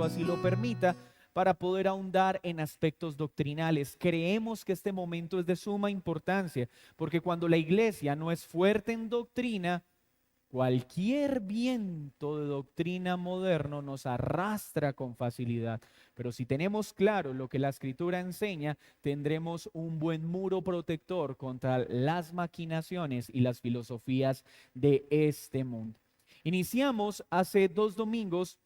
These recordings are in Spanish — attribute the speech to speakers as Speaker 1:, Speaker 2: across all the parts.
Speaker 1: así lo permita, para poder ahondar en aspectos doctrinales. Creemos que este momento es de suma importancia, porque cuando la iglesia no es fuerte en doctrina, cualquier viento de doctrina moderno nos arrastra con facilidad. Pero si tenemos claro lo que la Escritura enseña, tendremos un buen muro protector contra las maquinaciones y las filosofías de este mundo. Iniciamos hace 2 domingos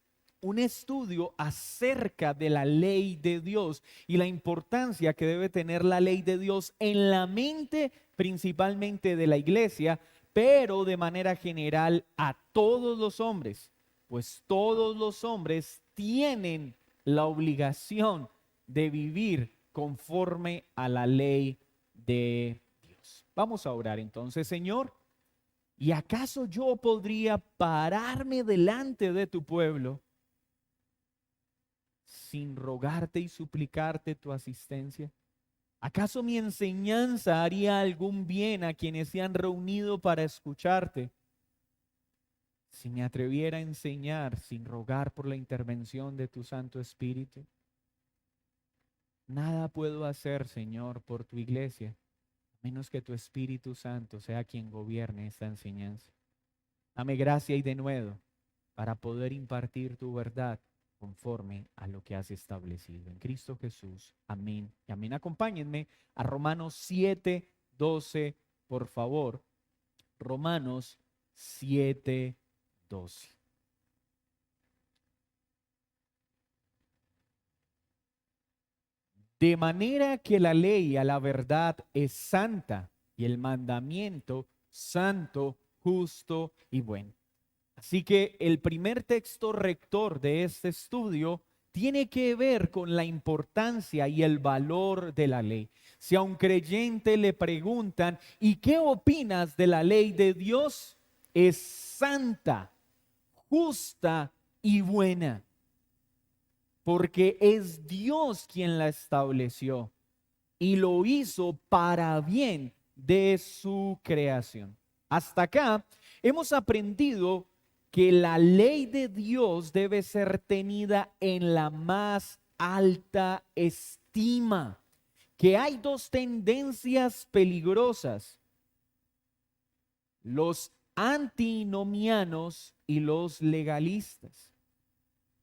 Speaker 1: un estudio acerca de la ley de Dios y la importancia que debe tener la ley de Dios en la mente principalmente de la iglesia, pero de manera general a todos los hombres, pues todos los hombres tienen la obligación de vivir conforme a la ley de Dios. Vamos a orar entonces, Señor. ¿Y acaso yo podría pararme delante de tu pueblo sin rogarte y suplicarte tu asistencia? ¿Acaso mi enseñanza haría algún bien a quienes se han reunido para escucharte? Si me atreviera a enseñar sin rogar por la intervención de tu Santo Espíritu. Nada puedo hacer, Señor, por tu iglesia, a menos que tu Espíritu Santo sea quien gobierne esta enseñanza. Dame gracia y denuedo para poder impartir tu verdad conforme a lo que has establecido. En Cristo Jesús. Amén y amén. Acompáñenme a Romanos 7:12, por favor. Romanos 7:12. De manera que la ley a la verdad es santa y el mandamiento santo, justo y bueno. Así que el primer texto rector de este estudio tiene que ver con la importancia y el valor de la ley. Si a un creyente le preguntan, ¿y qué opinas de la ley de Dios? Es santa, justa y buena, porque es Dios quien la estableció y lo hizo para bien de su creación. Hasta acá hemos aprendido que la ley de Dios debe ser tenida en la más alta estima, que hay dos tendencias peligrosas: los antinomianos y los legalistas.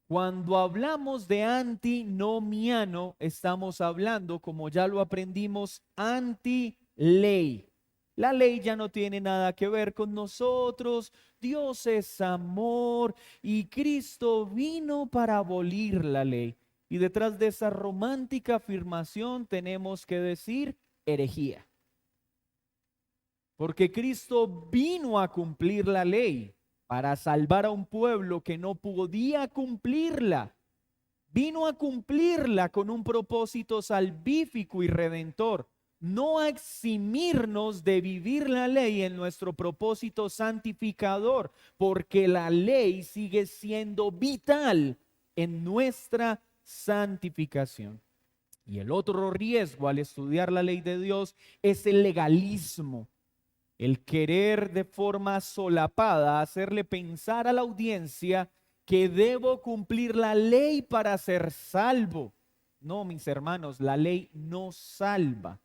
Speaker 1: Cuando hablamos de antinomiano, estamos hablando, como ya lo aprendimos, anti-ley. La ley ya no tiene nada que ver con nosotros. Dios es amor y Cristo vino para abolir la ley. Y detrás de esa romántica afirmación tenemos que decir herejía. Porque Cristo vino a cumplir la ley para salvar a un pueblo que no podía cumplirla. Vino a cumplirla con un propósito salvífico y redentor, no a eximirnos de vivir la ley en nuestro propósito santificador, porque la ley sigue siendo vital en nuestra santificación. Y el otro riesgo al estudiar la ley de Dios es el legalismo. El querer de forma solapada hacerle pensar a la audiencia que debo cumplir la ley para ser salvo. No, mis hermanos, la ley no salva.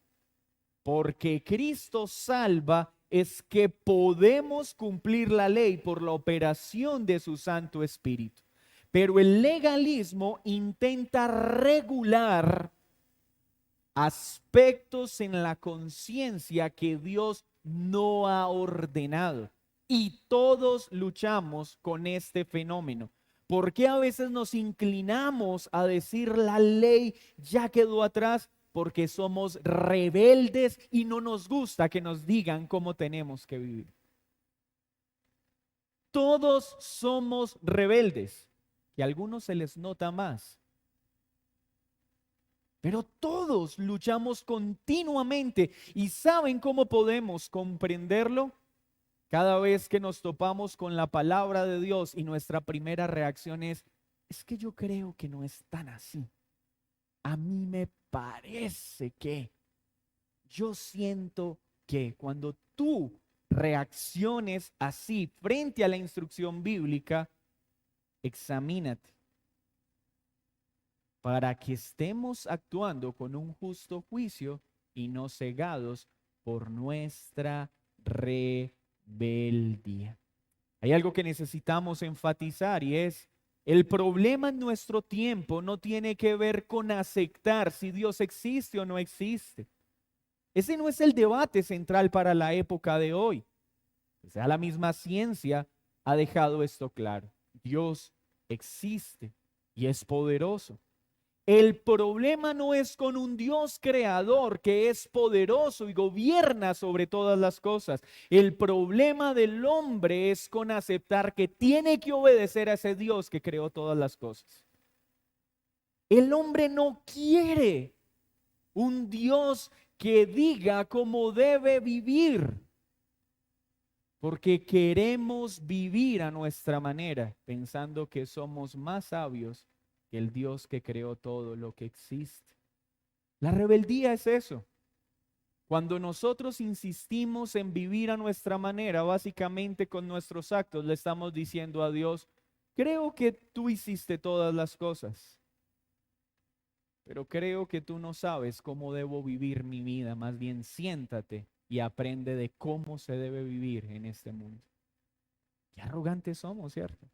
Speaker 1: Porque Cristo salva es que podemos cumplir la ley por la operación de su Santo Espíritu. Pero el legalismo intenta regular aspectos en la conciencia que Dios no ha ordenado. Y todos luchamos con este fenómeno. ¿Por qué a veces nos inclinamos a decir la ley ya quedó atrás? Porque somos rebeldes y no nos gusta que nos digan cómo tenemos que vivir. Todos somos rebeldes y a algunos se les nota más. Pero todos luchamos continuamente. ¿Y saben cómo podemos comprenderlo? Cada vez que nos topamos con la palabra de Dios y nuestra primera reacción es que yo creo que no es tan así. A mí me parece que, yo siento que, cuando tú reacciones así frente a la instrucción bíblica, examínate. para que estemos actuando con un justo juicio y no cegados por nuestra rebeldía. Hay algo que necesitamos enfatizar y es: el problema en nuestro tiempo no tiene que ver con aceptar si Dios existe o no existe. Ese no es el debate central para la época de hoy. O sea, la misma ciencia ha dejado esto claro. Dios existe y es poderoso. El problema no es con un Dios creador que es poderoso y gobierna sobre todas las cosas. El problema del hombre es con aceptar que tiene que obedecer a ese Dios que creó todas las cosas. El hombre no quiere un Dios que diga cómo debe vivir, porque queremos vivir a nuestra manera, pensando que somos más sabios que el Dios que creó todo lo que existe. La rebeldía es eso. Cuando nosotros insistimos en vivir a nuestra manera, básicamente con nuestros actos le estamos diciendo a Dios: creo que tú hiciste todas las cosas, pero creo que tú no sabes cómo debo vivir mi vida. Más bien siéntate y aprende de cómo se debe vivir en este mundo. Qué arrogantes somos, ¿cierto?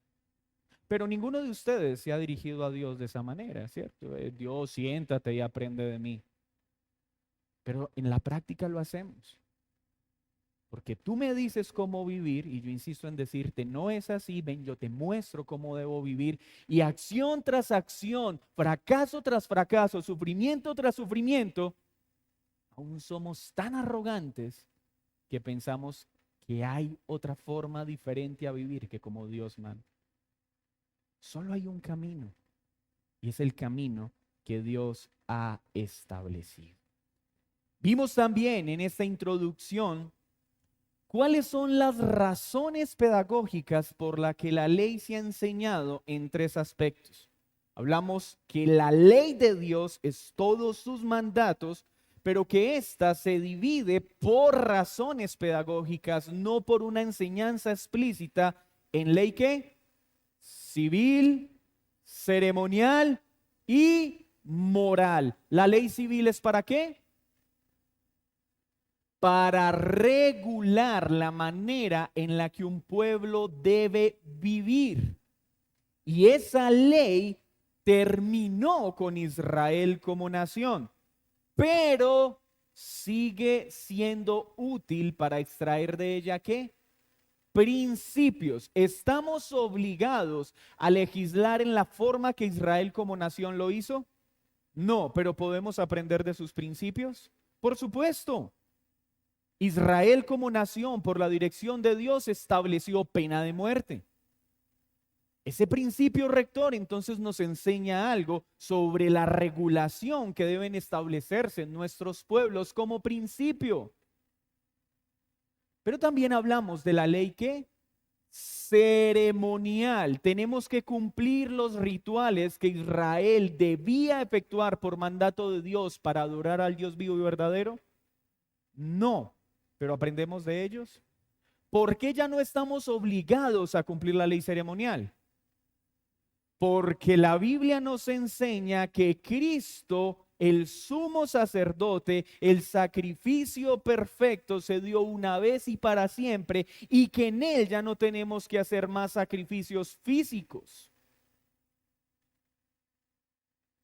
Speaker 1: Pero ninguno de ustedes se ha dirigido a Dios de esa manera, ¿cierto? Dios, siéntate y aprende de mí. Pero en la práctica lo hacemos. Porque tú me dices cómo vivir y yo insisto en decirte: no es así, ven, yo te muestro cómo debo vivir. Y acción tras acción, fracaso tras fracaso, sufrimiento tras sufrimiento, aún somos tan arrogantes que pensamos que hay otra forma diferente a vivir que como Dios manda. Solo hay un camino, y es el camino que Dios ha establecido. Vimos también en esta introducción cuáles son las razones pedagógicas por las que la ley se ha enseñado en tres aspectos. Hablamos que la ley de Dios es todos sus mandatos, pero que ésta se divide por razones pedagógicas, no por una enseñanza explícita en ley ¿qué? Civil, ceremonial y moral. ¿La ley civil es para qué? Para regular la manera en la que un pueblo debe vivir. Y esa ley terminó con Israel como nación, pero sigue siendo útil para extraer de ella ¿qué? Principios. ¿Estamos obligados a legislar en la forma que Israel como nación lo hizo? No, pero ¿podemos aprender de sus principios? Por supuesto. Israel como nación, por la dirección de Dios, estableció pena de muerte. Ese principio rector entonces nos enseña algo sobre la regulación que deben establecerse en nuestros pueblos como principio. Pero también hablamos de la ley ¿qué? Ceremonial. Tenemos que cumplir los rituales que Israel debía efectuar por mandato de Dios para adorar al Dios vivo y verdadero. No, pero aprendemos de ellos. ¿Por qué ya no estamos obligados a cumplir la ley ceremonial? Porque la Biblia nos enseña que Cristo, el sumo sacerdote, el sacrificio perfecto, se dio una vez y para siempre, y que en él ya no tenemos que hacer más sacrificios físicos.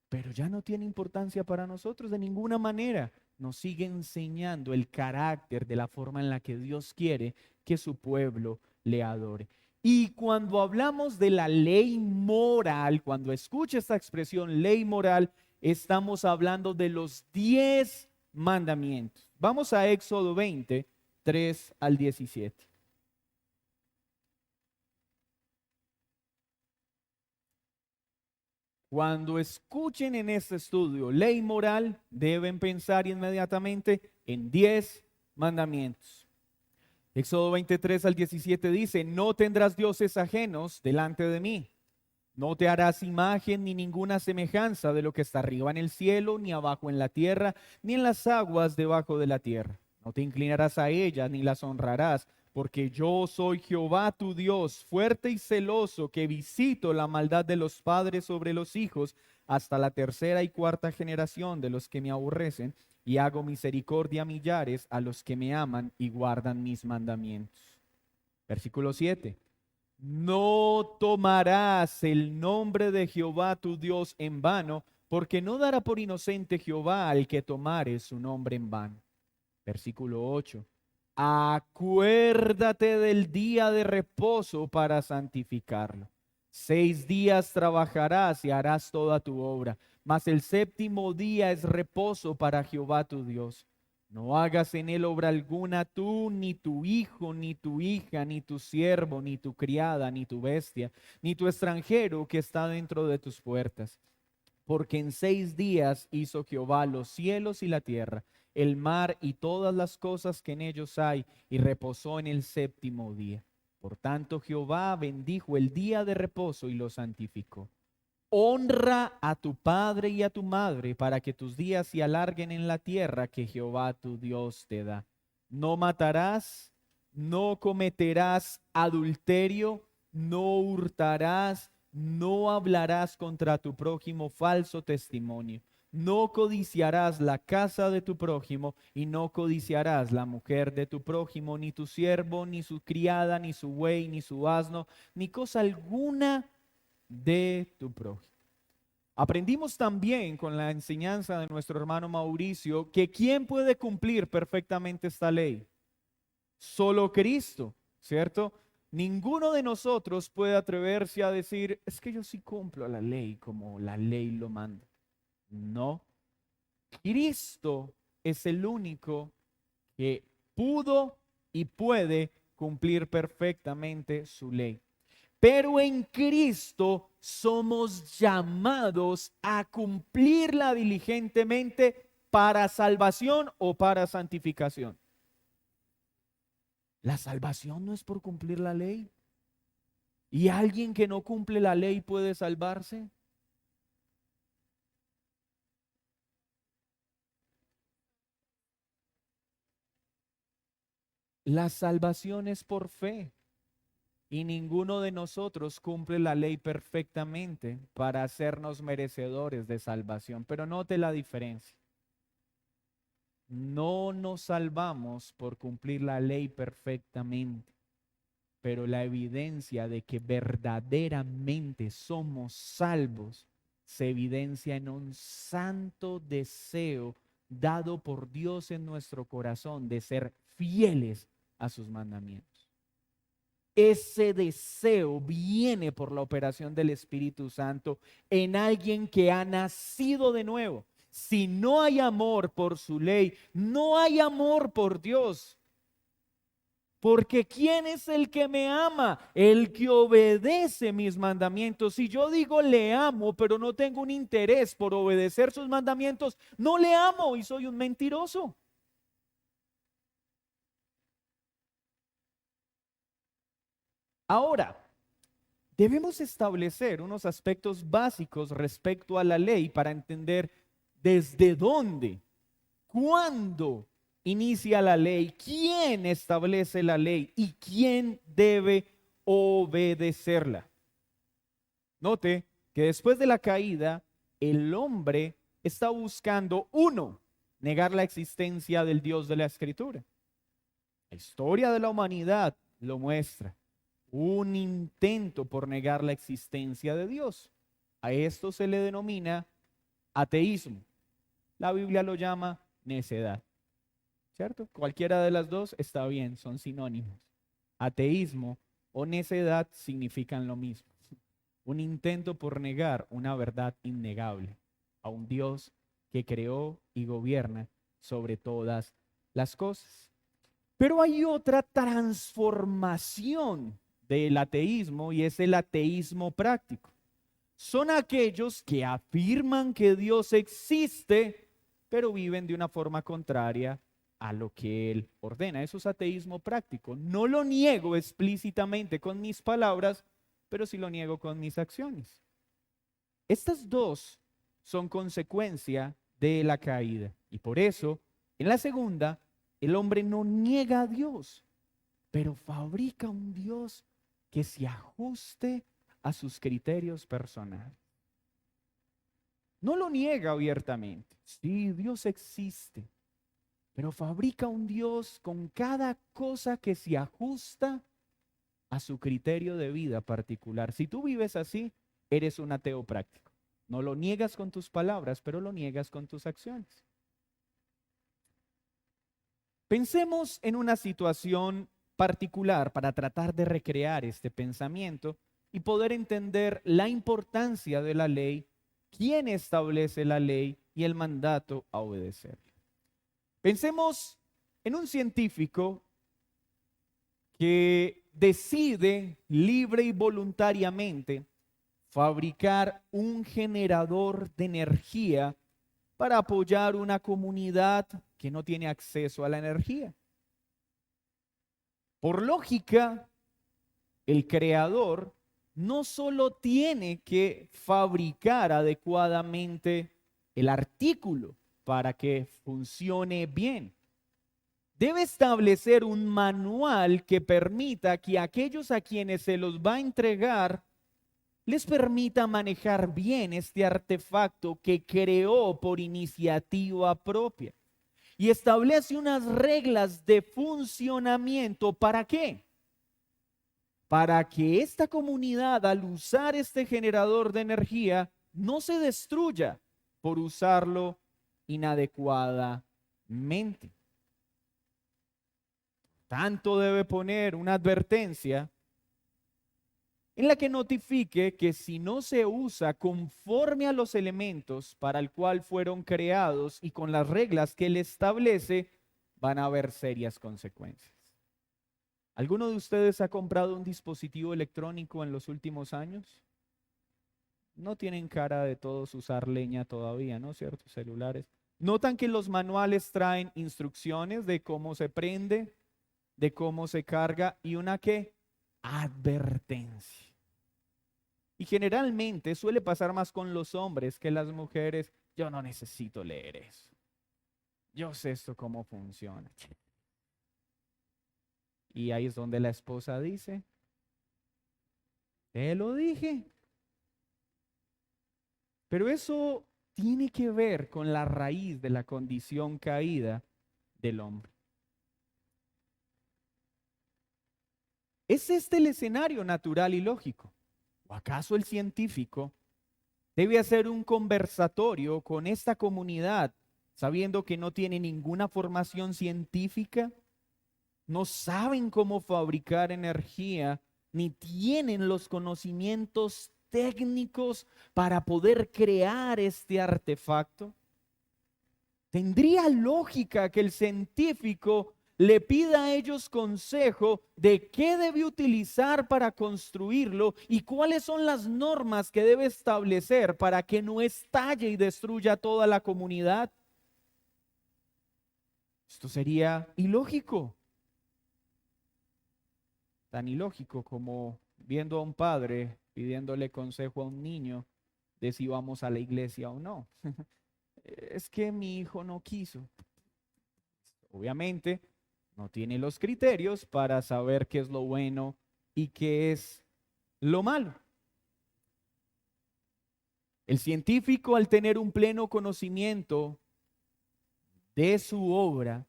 Speaker 1: Pero ya no tiene importancia para nosotros de ninguna manera. Nos sigue enseñando el carácter de la forma en la que Dios quiere que su pueblo le adore. Y cuando hablamos de la ley moral, cuando escucha esta expresión ley moral, estamos hablando de los 10 mandamientos. Vamos a Éxodo 20, 3 al 17. Cuando escuchen en este estudio ley moral, deben pensar inmediatamente en 10 mandamientos. Éxodo 23 al 17 dice: no tendrás dioses ajenos delante de mí. No te harás imagen ni ninguna semejanza de lo que está arriba en el cielo, ni abajo en la tierra, ni en las aguas debajo de la tierra. No te inclinarás a ellas ni las honrarás, porque yo soy Jehová tu Dios, fuerte y celoso, que visito la maldad de los padres sobre los hijos hasta la tercera y cuarta generación de los que me aborrecen, y hago misericordia a millares a los que me aman y guardan mis mandamientos. Versículo 7. No tomarás el nombre de Jehová tu Dios en vano, porque no dará por inocente Jehová al que tomare su nombre en vano. Versículo 8. Acuérdate del día de reposo para santificarlo. 6 días trabajarás y harás toda tu obra, mas el séptimo día es reposo para Jehová tu Dios. No hagas en él obra alguna tú, ni tu hijo, ni tu hija, ni tu siervo, ni tu criada, ni tu bestia, ni tu extranjero que está dentro de tus puertas. Porque en 6 días hizo Jehová los cielos y la tierra, el mar y todas las cosas que en ellos hay, y reposó en el séptimo día. Por tanto, Jehová bendijo el día de reposo y lo santificó. Honra a tu padre y a tu madre para que tus días se alarguen en la tierra que Jehová tu Dios te da. No matarás, no cometerás adulterio, no hurtarás, no hablarás contra tu prójimo falso testimonio. No codiciarás la casa de tu prójimo y no codiciarás la mujer de tu prójimo, ni tu siervo, ni su criada, ni su buey, ni su asno, ni cosa alguna de tu prójimo. Aprendimos también con la enseñanza de nuestro hermano Mauricio que ¿quién puede cumplir perfectamente esta ley? Solo Cristo, ¿cierto? Ninguno de nosotros puede atreverse a decir, es que yo sí cumplo la ley como la ley lo manda. No. Cristo es el único que pudo y puede cumplir perfectamente su ley. Pero en Cristo somos llamados a cumplirla diligentemente para salvación o para santificación. La salvación no es por cumplir la ley. ¿Y alguien que no cumple la ley puede salvarse? La salvación es por fe. Y ninguno de nosotros cumple la ley perfectamente para hacernos merecedores de salvación. Pero note la diferencia. No nos salvamos por cumplir la ley perfectamente, pero la evidencia de que verdaderamente somos salvos se evidencia en un santo deseo dado por Dios en nuestro corazón de ser fieles a sus mandamientos. Ese deseo viene por la operación del Espíritu Santo en alguien que ha nacido de nuevo. Si no hay amor por su ley, no hay amor por Dios. Porque ¿quién es el que me ama? El que obedece mis mandamientos. Si yo digo le amo, pero no tengo un interés por obedecer sus mandamientos, no le amo y soy un mentiroso. Ahora, debemos establecer unos aspectos básicos respecto a la ley para entender desde dónde, cuándo inicia la ley, quién establece la ley y quién debe obedecerla. Note que después de la caída, el hombre está buscando, uno, negar la existencia del Dios de la Escritura. La historia de la humanidad lo muestra. Un intento por negar la existencia de Dios. A esto se le denomina ateísmo. La Biblia lo llama necedad. ¿Cierto? Cualquiera de las dos está bien, son sinónimos. Ateísmo o necedad significan lo mismo. Un intento por negar una verdad innegable a un Dios que creó y gobierna sobre todas las cosas. Pero hay otra transformación del ateísmo y es el ateísmo práctico. Son aquellos que afirman que Dios existe, pero viven de una forma contraria a lo que Él ordena. Eso es ateísmo práctico. No lo niego explícitamente con mis palabras, pero sí lo niego con mis acciones. Estas dos son consecuencia de la caída. Y por eso, en la segunda, el hombre no niega a Dios, pero fabrica un Dios que se ajuste a sus criterios personales. No lo niega abiertamente. Sí, Dios existe, pero fabrica un Dios con cada cosa que se ajusta a su criterio de vida particular. Si tú vives así, eres un ateo práctico. No lo niegas con tus palabras, pero lo niegas con tus acciones. Pensemos en una situación particular para tratar de recrear este pensamiento y poder entender la importancia de la ley, quién establece la ley y el mandato a obedecer. Pensemos en un científico que decide libre y voluntariamente fabricar un generador de energía para apoyar una comunidad que no tiene acceso a la energía. Por lógica, el creador no solo tiene que fabricar adecuadamente el artículo para que funcione bien, debe establecer un manual que permita que aquellos a quienes se los va a entregar les permita manejar bien este artefacto que creó por iniciativa propia. Y establece unas reglas de funcionamiento. ¿Para qué? Para que esta comunidad, al usar este generador de energía, no se destruya por usarlo inadecuadamente. Tanto debe poner una advertencia en la que notifique que si no se usa conforme a los elementos para el cual fueron creados y con las reglas que él establece, van a haber serias consecuencias. ¿Alguno de ustedes ha comprado un dispositivo electrónico en los últimos años? No tienen cara de todos usar leña todavía, ¿no? ¿Cierto? Celulares. ¿Notan que los manuales traen instrucciones de cómo se prende, de cómo se carga y una qué? Advertencia. Y generalmente suele pasar más con los hombres que las mujeres. Yo no necesito leer eso. Yo sé esto cómo funciona. Y ahí es donde la esposa dice, te lo dije. Pero eso tiene que ver con la raíz de la condición caída del hombre. ¿Es este el escenario natural y lógico? ¿O acaso el científico debe hacer un conversatorio con esta comunidad sabiendo que no tiene ninguna formación científica? No saben cómo fabricar energía, ni tienen los conocimientos técnicos para poder crear este artefacto. Tendría lógica que el científico le pida a ellos consejo de qué debe utilizar para construirlo y cuáles son las normas que debe establecer para que no estalle y destruya toda la comunidad. Esto sería ilógico. Tan ilógico como viendo a un padre pidiéndole consejo a un niño de si vamos a la iglesia o no. Es que mi hijo no quiso. Obviamente, no tiene los criterios para saber qué es lo bueno y qué es lo malo. El científico, al tener un pleno conocimiento de su obra,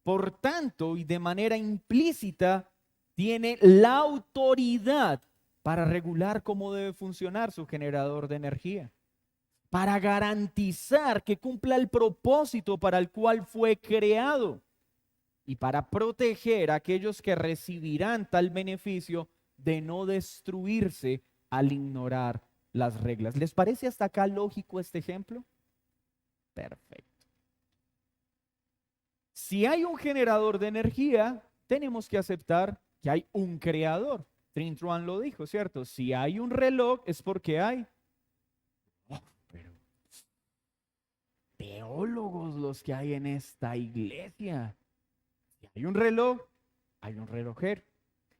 Speaker 1: por tanto y de manera implícita, tiene la autoridad para regular cómo debe funcionar su generador de energía, para garantizar que cumpla el propósito para el cual fue creado y para proteger a aquellos que recibirán tal beneficio de no destruirse al ignorar las reglas. ¿Les parece hasta acá lógico este ejemplo? Perfecto. Si hay un generador de energía, tenemos que aceptar que hay un creador. Trinh Truan lo dijo, ¿cierto? Si hay un reloj es porque hay. Oh, pero teólogos los que hay en esta iglesia. Si hay un reloj, hay un relojero.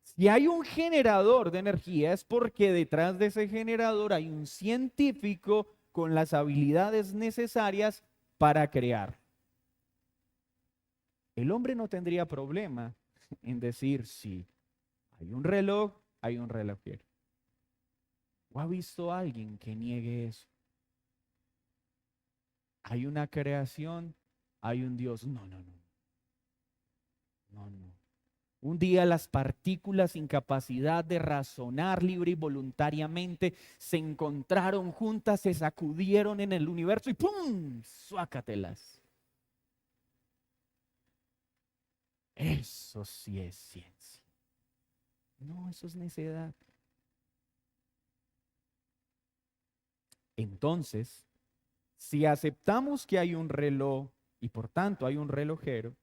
Speaker 1: Si hay un generador de energía es porque detrás de ese generador hay un científico con las habilidades necesarias para crear. El hombre no tendría problema en decir si hay un reloj, hay un relojero. ¿O ha visto a alguien que niegue eso? Hay una creación, hay un Dios. No, no, no. No, no. Un día las partículas sin capacidad de razonar libre y voluntariamente se encontraron juntas, se sacudieron en el universo y ¡pum! Suácatelas. Eso sí es ciencia. No, eso es necedad. Entonces, si aceptamos que hay un reloj y por tanto hay un relojero,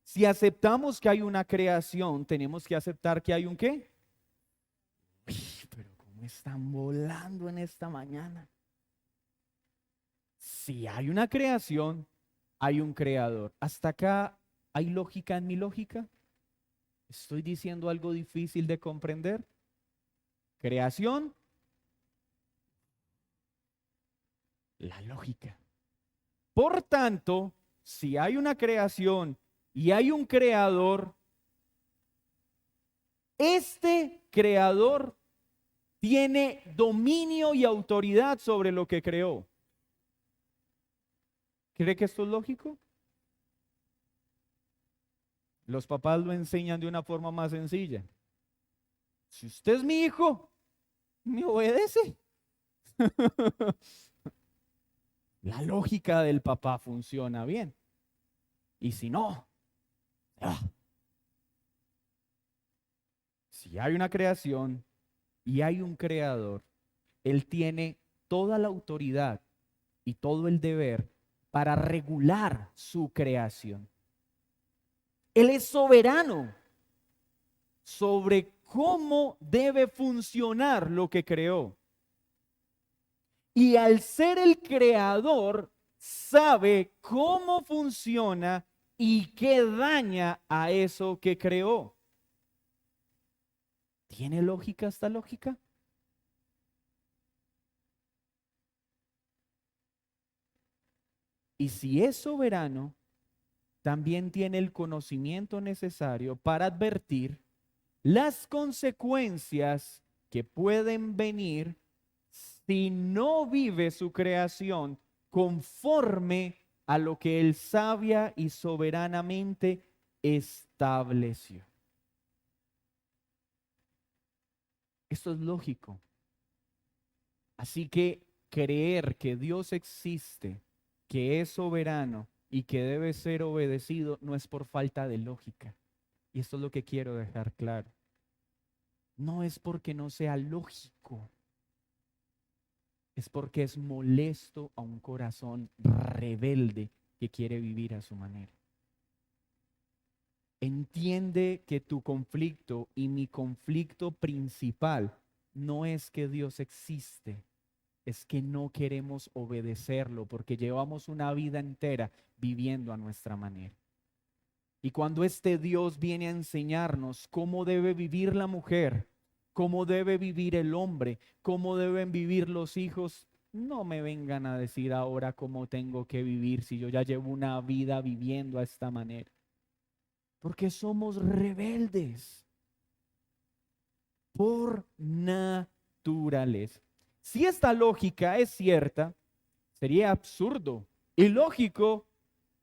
Speaker 1: si aceptamos que hay una creación, tenemos que aceptar que hay un ¿qué? Uy, pero ¿cómo están volando en esta mañana? Si hay una creación, hay un creador. ¿Hasta acá hay lógica en mi lógica? ¿Estoy diciendo algo difícil de comprender? Creación, la lógica. Por tanto, si hay una creación y hay un creador, este creador tiene dominio y autoridad sobre lo que creó. ¿Cree que esto es lógico? Los papás lo enseñan de una forma más sencilla. Si usted es mi hijo, me obedece. La lógica del papá funciona bien. Y si no, ¡ah! Si hay una creación y hay un creador, él tiene toda la autoridad y todo el deber para regular su creación. Él es soberano sobre cómo debe funcionar lo que creó. Y al ser el creador, sabe cómo funciona y qué daña a eso que creó. ¿Tiene lógica esta lógica? Y si es soberano, también tiene el conocimiento necesario para advertir las consecuencias que pueden venir si no vive su creación conforme a lo que él sabia y soberanamente estableció. Esto es lógico. Así que creer que Dios existe, que es soberano y que debe ser obedecido no es por falta de lógica. Y esto es lo que quiero dejar claro. No es porque no sea lógico, es porque es molesto a un corazón rebelde que quiere vivir a su manera. Entiende que tu conflicto y mi conflicto principal no es que Dios existe, es que no queremos obedecerlo porque llevamos una vida entera viviendo a nuestra manera. Y cuando este Dios viene a enseñarnos cómo debe vivir la mujer, cómo debe vivir el hombre, cómo deben vivir los hijos, no me vengan a decir ahora cómo tengo que vivir si yo ya llevo una vida viviendo a esta manera. Porque somos rebeldes por naturaleza. Si esta lógica es cierta, sería absurdo y lógico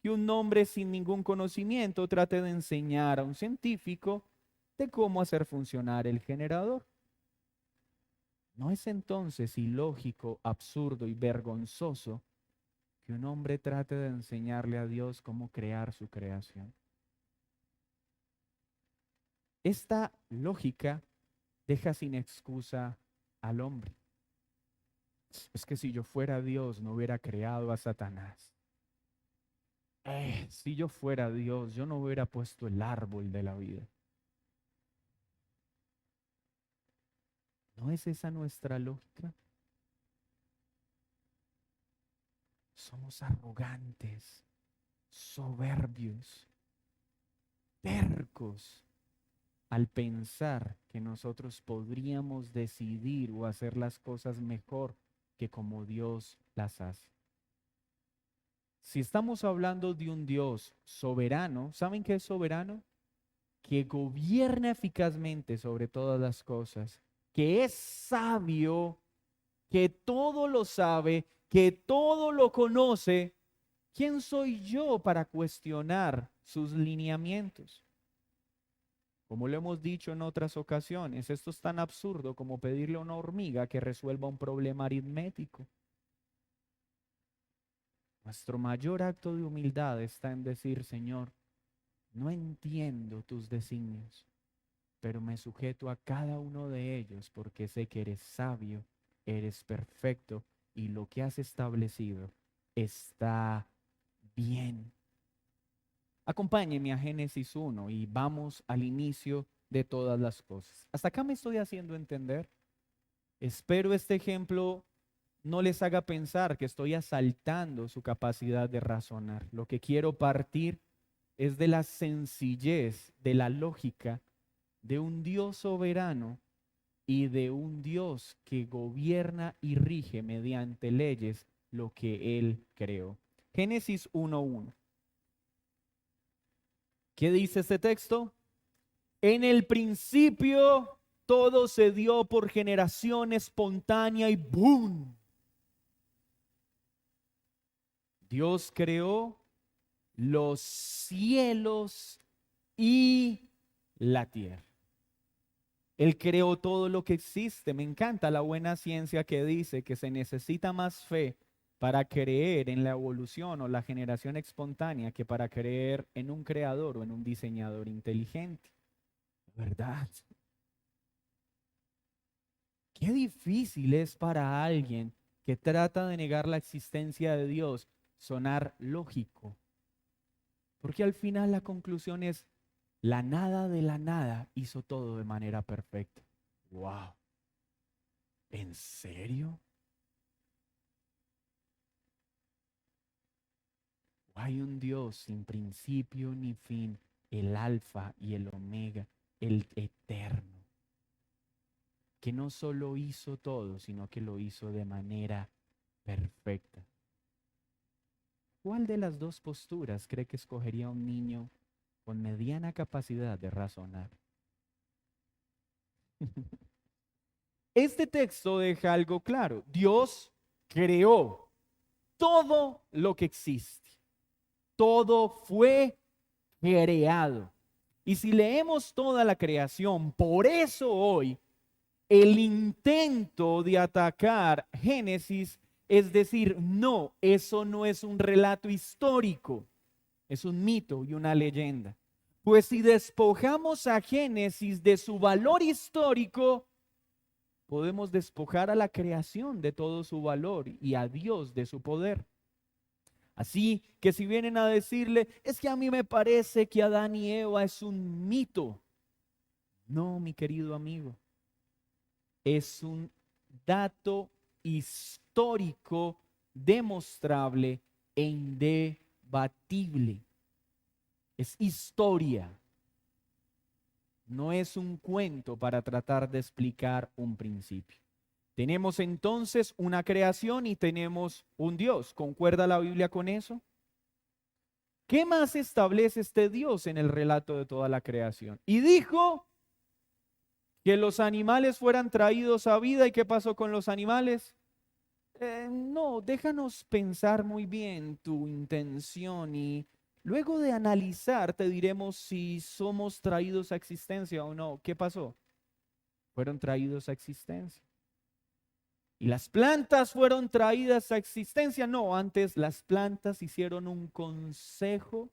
Speaker 1: que un hombre sin ningún conocimiento trate de enseñar a un científico de cómo hacer funcionar el generador. ¿No es entonces ilógico, absurdo y vergonzoso que un hombre trate de enseñarle a Dios cómo crear su creación? Esta lógica deja sin excusa al hombre. Es que si yo fuera Dios no hubiera creado a Satanás. Si yo fuera Dios, yo no hubiera puesto el árbol de la vida. ¿No es esa nuestra lógica? Somos arrogantes, soberbios, tercos, al pensar que nosotros podríamos decidir o hacer las cosas mejor que como Dios las hace. Si estamos hablando de un Dios soberano, ¿saben qué es soberano? Que gobierna eficazmente sobre todas las cosas, que es sabio, que todo lo sabe, que todo lo conoce. ¿Quién soy yo para cuestionar sus lineamientos? Como lo hemos dicho en otras ocasiones, esto es tan absurdo como pedirle a una hormiga que resuelva un problema aritmético. Nuestro mayor acto de humildad está en decir, Señor, no entiendo tus designios, pero me sujeto a cada uno de ellos porque sé que eres sabio, eres perfecto y lo que has establecido está bien. Acompáñeme a Génesis 1 y vamos al inicio de todas las cosas. ¿Hasta acá me estoy haciendo entender? Espero este ejemplo no les haga pensar que estoy asaltando su capacidad de razonar. Lo que quiero partir es de la sencillez, de la lógica de un Dios soberano y de un Dios que gobierna y rige mediante leyes lo que Él creó. Génesis 1:1. ¿Qué dice este texto? En el principio todo se dio por generación espontánea y ¡boom! Dios creó los cielos y la tierra. Él creó todo lo que existe. Me encanta la buena ciencia que dice que se necesita más fe para creer en la evolución o la generación espontánea que para creer en un creador o en un diseñador inteligente. ¿Verdad? Qué difícil es para alguien que trata de negar la existencia de Dios sonar lógico. Porque al final la conclusión es, la nada de la nada hizo todo de manera perfecta. ¡Wow! ¿En serio? Hay un Dios sin principio ni fin, el alfa y el omega, el eterno, que no solo hizo todo, sino que lo hizo de manera perfecta. ¿Cuál de las dos posturas cree que escogería un niño con mediana capacidad de razonar? Este texto deja algo claro. Dios creó todo lo que existe. Todo fue creado. Y si leemos toda la creación, por eso hoy el intento de atacar Génesis es decir, no, eso no es un relato histórico, es un mito y una leyenda. Pues si despojamos a Génesis de su valor histórico, podemos despojar a la creación de todo su valor y a Dios de su poder. Así que si vienen a decirle, es que a mí me parece que Adán y Eva es un mito. No, mi querido amigo, es un dato histórico, demostrable e indebatible. Es historia. No es un cuento para tratar de explicar un principio. Tenemos entonces una creación y tenemos un Dios. ¿Concuerda la Biblia con eso? ¿Qué más establece este Dios en el relato de toda la creación? Y dijo que los animales fueran traídos a vida. ¿Y qué pasó con los animales? No, déjanos pensar muy bien tu intención y luego de analizar te diremos si somos traídos a existencia o no. ¿Qué pasó? Fueron traídos a existencia. ¿Y las plantas fueron traídas a existencia? No, antes las plantas hicieron un consejo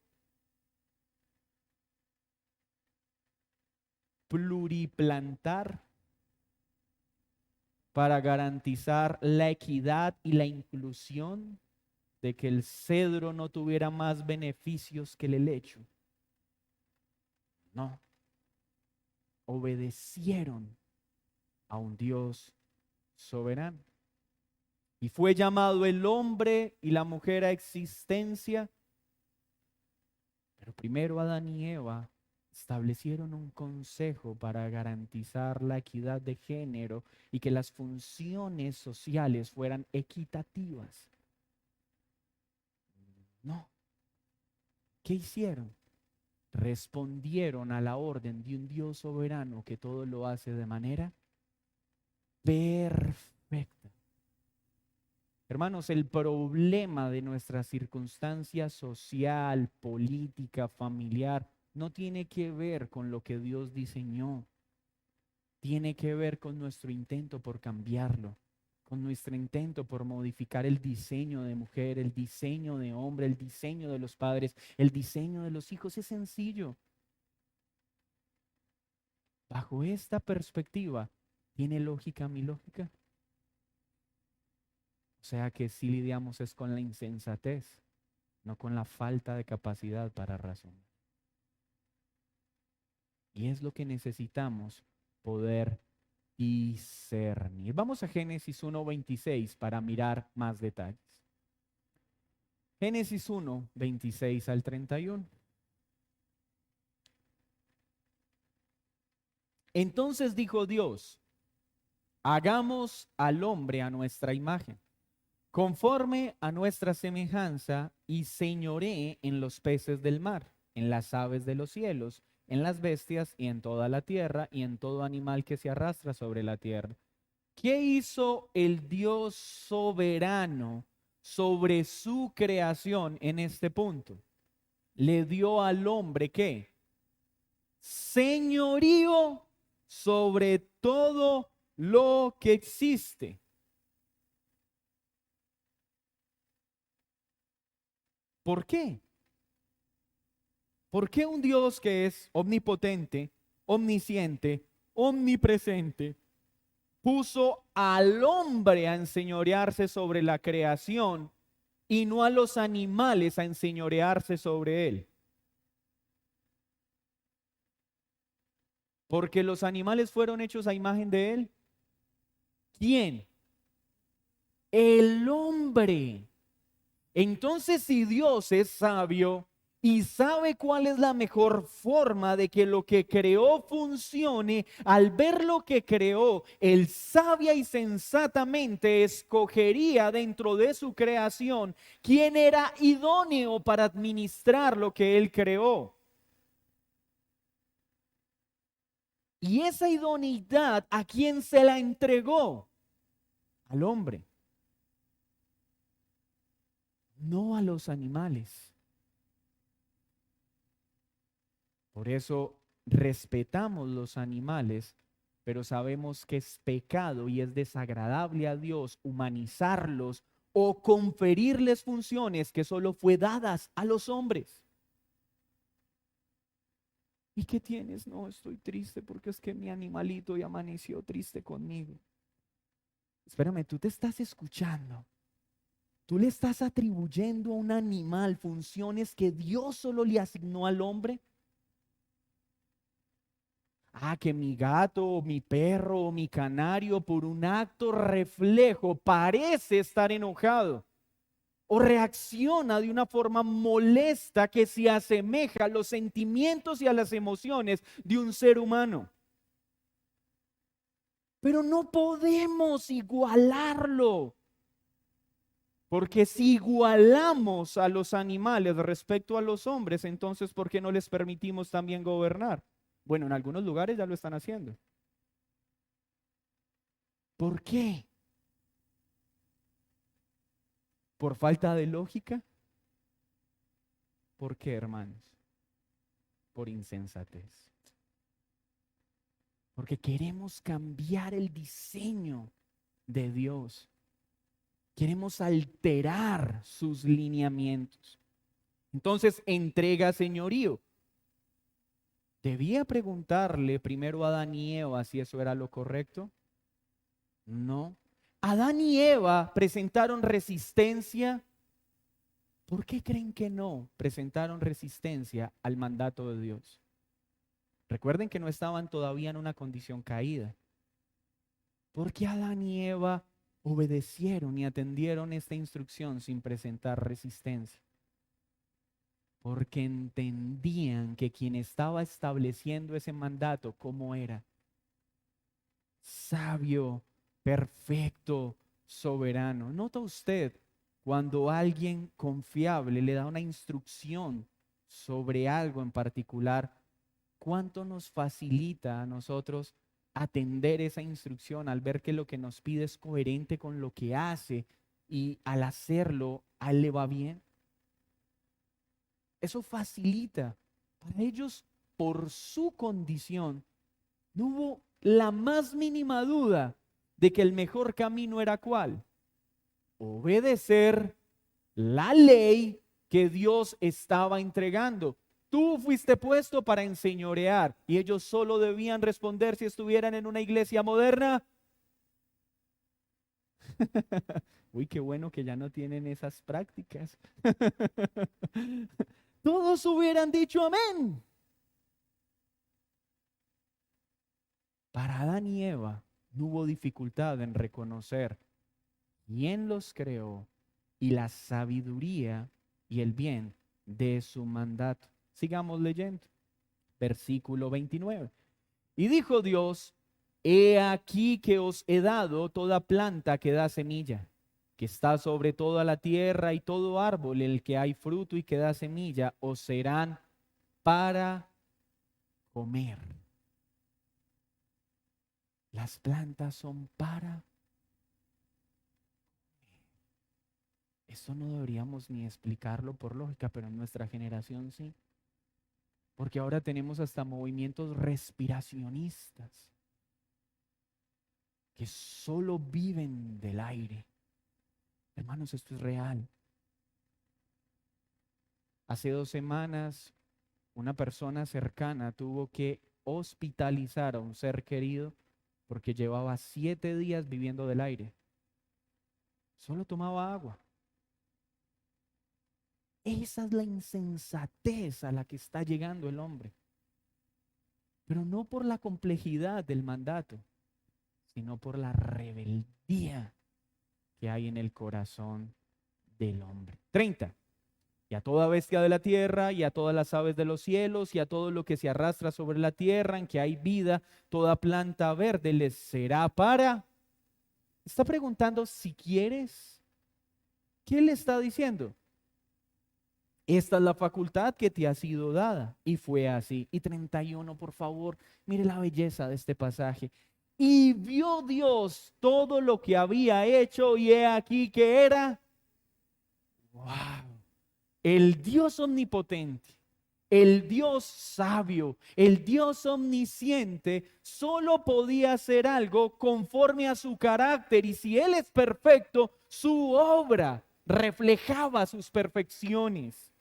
Speaker 1: pluriplantar para garantizar la equidad y la inclusión de que el cedro no tuviera más beneficios que el helecho. No, obedecieron a un Dios soberano. Y fue llamado el hombre y la mujer a existencia. Pero primero Adán y Eva establecieron un consejo para garantizar la equidad de género y que las funciones sociales fueran equitativas. No. ¿Qué hicieron? Respondieron a la orden de un Dios soberano que todo lo hace de manera perfecta. Hermanos, el problema de nuestra circunstancia social, política, familiar, no tiene que ver con lo que Dios diseñó. Tiene que ver con nuestro intento por cambiarlo, con nuestro intento por modificar el diseño de mujer, el diseño de hombre, el diseño de los padres, el diseño de los hijos. Es sencillo. Bajo esta perspectiva, ¿tiene lógica mi lógica? O sea que si lidiamos es con la insensatez, no con la falta de capacidad para razonar. Y es lo que necesitamos poder discernir. Vamos a Génesis 1:26 para mirar más detalles. Génesis 1:26 al 31. Entonces dijo Dios, hagamos al hombre a nuestra imagen, conforme a nuestra semejanza, y señoree en los peces del mar, en las aves de los cielos, en las bestias y en toda la tierra y en todo animal que se arrastra sobre la tierra. ¿Qué hizo el Dios soberano sobre su creación en este punto? Le dio al hombre, ¿qué? Señorío sobre todo lo que existe. ¿Por qué? ¿Por qué un Dios que es omnipotente, omnisciente, omnipresente, puso al hombre a enseñorearse sobre la creación y no a los animales a enseñorearse sobre él? Porque los animales fueron hechos a imagen de él. ¿Quién? El hombre. Entonces, si Dios es sabio y sabe cuál es la mejor forma de que lo que creó funcione, al ver lo que creó, él sabia y sensatamente escogería dentro de su creación quién era idóneo para administrar lo que él creó. Y esa idoneidad, ¿a quién se la entregó? Al hombre, no a los animales. Por eso respetamos los animales, pero sabemos que es pecado y es desagradable a Dios humanizarlos o conferirles funciones que solo fue dadas a los hombres. ¿Y qué tienes? No, estoy triste porque es que mi animalito ya amaneció triste conmigo. Espérame, tú te estás escuchando. Tú le estás atribuyendo a un animal funciones que Dios solo le asignó al hombre. Ah, que mi gato, o mi perro, o mi canario, por un acto reflejo, parece estar enojado o reacciona de una forma molesta que se asemeja a los sentimientos y a las emociones de un ser humano. Pero no podemos igualarlo. Porque si igualamos a los animales respecto a los hombres, entonces ¿por qué no les permitimos también gobernar? Bueno, en algunos lugares ya lo están haciendo. ¿Por qué? ¿Por falta de lógica? ¿Por qué, hermanos? Por insensatez. Porque queremos cambiar el diseño de Dios. Queremos alterar sus lineamientos. Entonces, entrega señorío. ¿Debía preguntarle primero a Adán y Eva si eso era lo correcto? No. Adán y Eva presentaron resistencia. ¿Por qué creen que no presentaron resistencia al mandato de Dios? Recuerden que no estaban todavía en una condición caída. ¿Por qué Adán y Eva obedecieron y atendieron esta instrucción sin presentar resistencia? Porque entendían que quien estaba estableciendo ese mandato, ¿cómo era? Sabio, perfecto, soberano. ¿Nota usted cuando alguien confiable le da una instrucción sobre algo en particular, cuánto nos facilita a nosotros atender esa instrucción al ver que lo que nos pide es coherente con lo que hace y al hacerlo, a él le va bien. Eso facilita. Para ellos, por su condición, no hubo la más mínima duda de que el mejor camino era ¿cuál? Obedecer la ley que Dios estaba entregando. Tú fuiste puesto para enseñorear y ellos solo debían responder si estuvieran en una iglesia moderna. Uy, qué bueno que ya no tienen esas prácticas. Todos hubieran dicho amén. Para Adán y Eva no hubo dificultad en reconocer quién los creó y la sabiduría y el bien de su mandato. Sigamos leyendo. Versículo 29. Y dijo Dios, he aquí que os he dado toda planta que da semilla, que está sobre toda la tierra, y todo árbol en el que hay fruto y que da semilla, os serán para comer. Las plantas son para. Eso no deberíamos ni explicarlo por lógica, pero en nuestra generación sí. Porque ahora tenemos hasta movimientos respiracionistas que solo viven del aire. Hermanos, esto es real. Hace 2 semanas, una persona cercana tuvo que hospitalizar a un ser querido porque llevaba 7 días viviendo del aire. Solo tomaba agua. Esa es la insensatez a la que está llegando el hombre. Pero no por la complejidad del mandato, sino por la rebeldía que hay en el corazón del hombre. 30. Y a toda bestia de la tierra, y a todas las aves de los cielos, y a todo lo que se arrastra sobre la tierra, en que hay vida, toda planta verde les será para. Está preguntando si quieres. ¿Qué le está diciendo? Esta es la facultad que te ha sido dada. Y fue así. Y 31, por favor, mire la belleza de este pasaje. Y vio Dios todo lo que había hecho, y he aquí que era. ¡Wow! El Dios omnipotente, el Dios sabio, el Dios omnisciente, solo podía hacer algo conforme a su carácter. Y si Él es perfecto, su obra reflejaba sus perfecciones.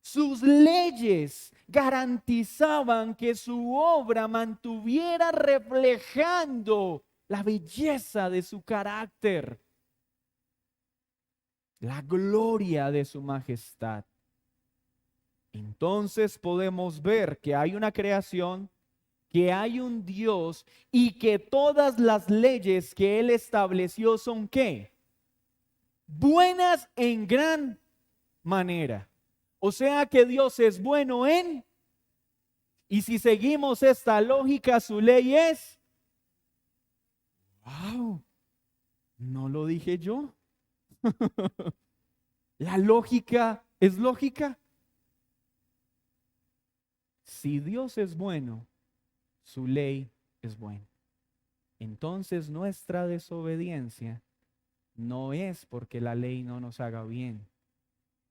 Speaker 1: Sus leyes garantizaban que su obra mantuviera reflejando la belleza de su carácter, la gloria de su majestad. Entonces podemos ver que hay una creación, que hay un Dios y que todas las leyes que Él estableció son ¿qué? Buenas en gran manera. O sea que Dios es bueno en, y si seguimos esta lógica, su ley es, wow, no lo dije yo. La lógica es lógica. Si Dios es bueno, su ley es buena. Entonces nuestra desobediencia no es porque la ley no nos haga bien.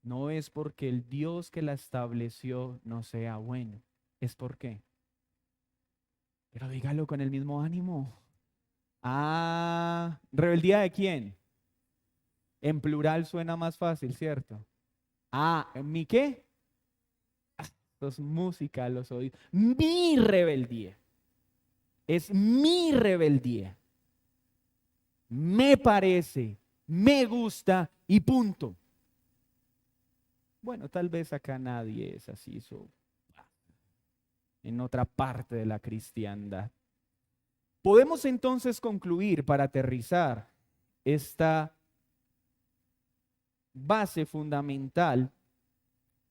Speaker 1: No es porque el Dios que la estableció no sea bueno. ¿Es por qué? Pero dígalo con el mismo ánimo. Ah, ¿rebeldía de quién? En plural suena más fácil, ¿cierto? Ah, ¿mi qué? Los música, los oídos. Mi rebeldía. Es mi rebeldía. Me parece, me gusta y punto. Bueno, tal vez acá nadie es así, en otra parte de la cristiandad. Podemos entonces concluir, para aterrizar esta base fundamental,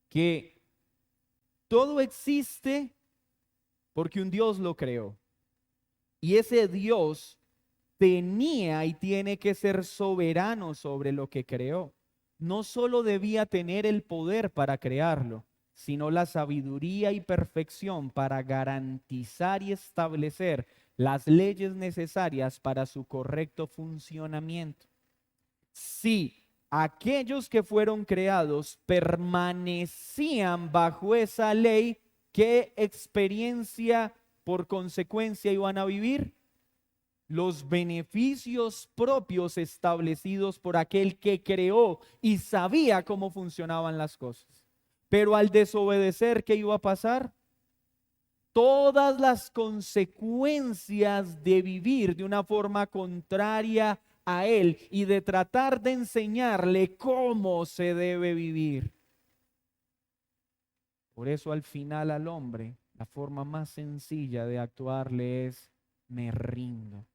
Speaker 1: que todo existe porque un Dios lo creó. Y ese Dios tenía y tiene que ser soberano sobre lo que creó. No solo debía tener el poder para crearlo, sino la sabiduría y perfección para garantizar y establecer las leyes necesarias para su correcto funcionamiento. Si aquellos que fueron creados permanecían bajo esa ley, ¿qué experiencia por consecuencia iban a vivir? Los beneficios propios establecidos por aquel que creó y sabía cómo funcionaban las cosas. Pero al desobedecer, ¿qué iba a pasar? Todas las consecuencias de vivir de una forma contraria a él y de tratar de enseñarle cómo se debe vivir. Por eso al final al hombre, la forma más sencilla de actuarle es: me rindo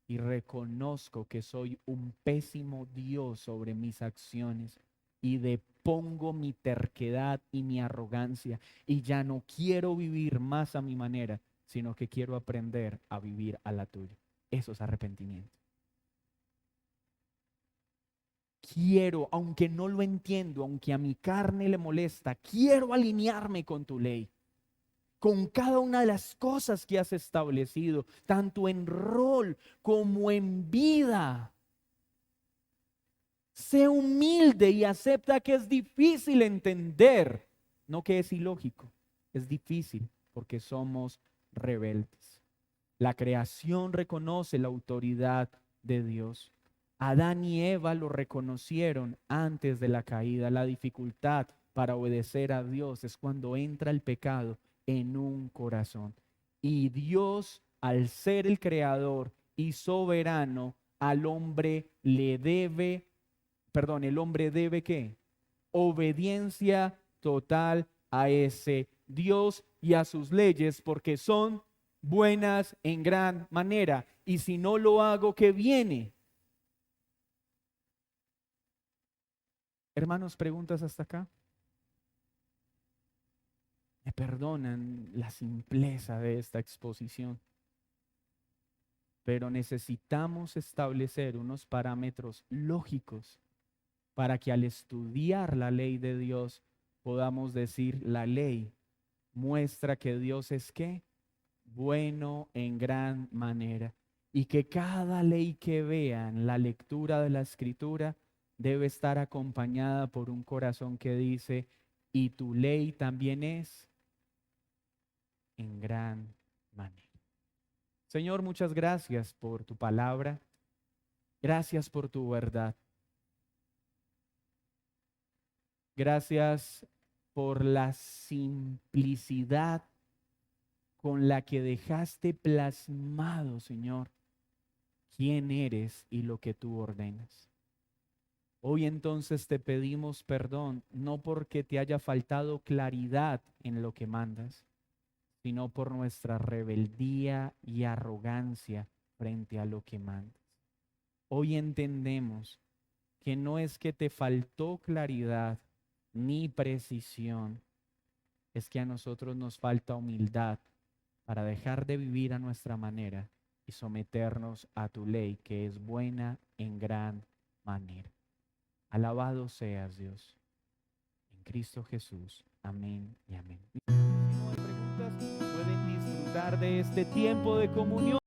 Speaker 1: y reconozco que soy un pésimo Dios sobre mis acciones y depongo mi terquedad y mi arrogancia y ya no quiero vivir más a mi manera, sino que quiero aprender a vivir a la tuya. Eso es arrepentimiento. Quiero, aunque no lo entiendo, aunque a mi carne le molesta, quiero alinearme con tu ley, con cada una de las cosas que has establecido, tanto en rol como en vida. Sé humilde y acepta que es difícil entender, no que es ilógico, es difícil porque somos rebeldes. La creación reconoce la autoridad de Dios. Adán y Eva lo reconocieron antes de la caída. La dificultad para obedecer a Dios es cuando entra el pecado en un corazón. Y Dios, al ser el creador y soberano, al hombre le debe, el hombre debe ¿qué? Obediencia total a ese Dios y a sus leyes, porque son buenas en gran manera. Y si no lo hago, ¿qué viene? Hermanos, preguntas hasta acá. Me perdonan la simpleza de esta exposición, pero necesitamos establecer unos parámetros lógicos para que al estudiar la ley de Dios podamos decir: la ley muestra que Dios es ¿qué? Bueno en gran manera. Y que cada ley que vean la lectura de la escritura debe estar acompañada por un corazón que dice: y tu ley también es en gran manera. Señor, muchas gracias por tu palabra. Gracias por tu verdad. Gracias por la simplicidad con la que dejaste plasmado, Señor, quién eres y lo que tú ordenas. Hoy entonces te pedimos perdón, no porque te haya faltado claridad en lo que mandas, sino por nuestra rebeldía y arrogancia frente a lo que mandas. Hoy entendemos que no es que te faltó claridad ni precisión, es que a nosotros nos falta humildad para dejar de vivir a nuestra manera y someternos a tu ley, que es buena en gran manera. Alabado seas, Dios. En Cristo Jesús. Amén y amén. Si no hay preguntas, pueden disfrutar de este tiempo de comunión.